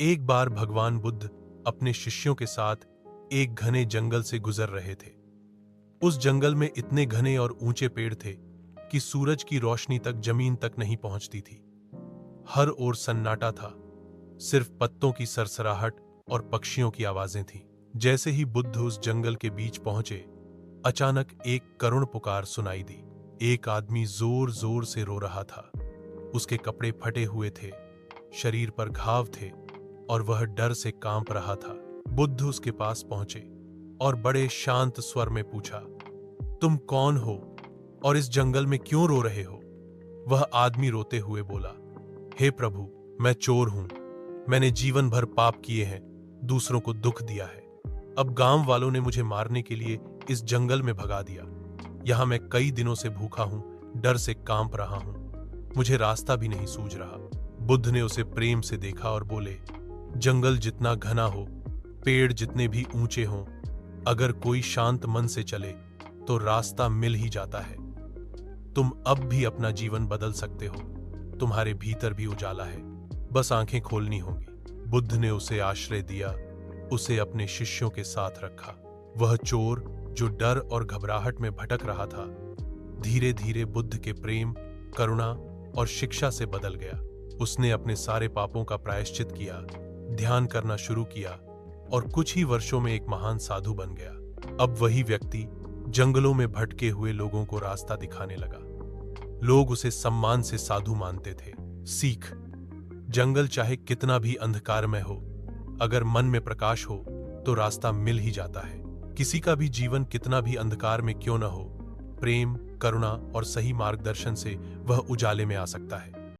एक बार भगवान बुद्ध अपने शिष्यों के साथ एक घने जंगल से गुजर रहे थे। उस जंगल में इतने घने और ऊंचे पेड़ थे कि सूरज की रोशनी तक जमीन तक नहीं पहुंचती थी। हर ओर सन्नाटा था, सिर्फ पत्तों की सरसराहट और पक्षियों की आवाजें थीं। जैसे ही बुद्ध उस जंगल के बीच पहुंचे, अचानक एक करुण पुकार सुनाई दी। एक आदमी जोर जोर से रो रहा था। उसके कपड़े फटे हुए थे, शरीर पर घाव थे और वह डर से कांप रहा था। बुद्ध उसके पास पहुंचे और बड़े शांत स्वर में पूछा, तुम कौन हो और इस जंगल में क्यों रो रहे हो? वह आदमी रोते हुए बोला, हे प्रभु, मैं चोर हूं। मैंने जीवन भर पाप किए हैं, दूसरों को दुख दिया है। अब गांव वालों ने मुझे मारने के लिए इस जंगल में भगा दिया। यहां मैं कई दिनों से भूखा हूं, डर से कांप रहा हूं। मुझे रास्ता भी नहीं सूझ रहा। बुद्ध ने उसे प्रेम से देखा और बोले, जंगल जितना घना हो, पेड़ जितने भी ऊंचे हों, अगर कोई शांत मन से चले तो रास्ता मिल ही जाता है। तुम अब भी अपना जीवन बदल सकते हो। तुम्हारे भीतर भी उजाला है, बस आंखें खोलनी होंगी। बुद्ध ने उसे आश्रय दिया, उसे अपने शिष्यों के साथ रखा। वह चोर जो डर और घबराहट में भटक रहा था, धीरे धीरे बुद्ध के प्रेम, करुणा और शिक्षा से बदल गया। उसने अपने सारे पापों का प्रायश्चित किया, ध्यान करना शुरू किया और कुछ ही वर्षों में एक महान साधु बन गया। अब वही व्यक्ति जंगलों में भटके हुए लोगों को रास्ता दिखाने लगा। लोग उसे सम्मान से साधु मानते थे। सीख: जंगल चाहे कितना भी अंधकारमय हो, अगर मन में प्रकाश हो तो रास्ता मिल ही जाता है। किसी का भी जीवन कितना भी अंधकार में क्यों न हो, प्रेम, करुणा और सही मार्गदर्शन से वह उजाले में आ सकता है।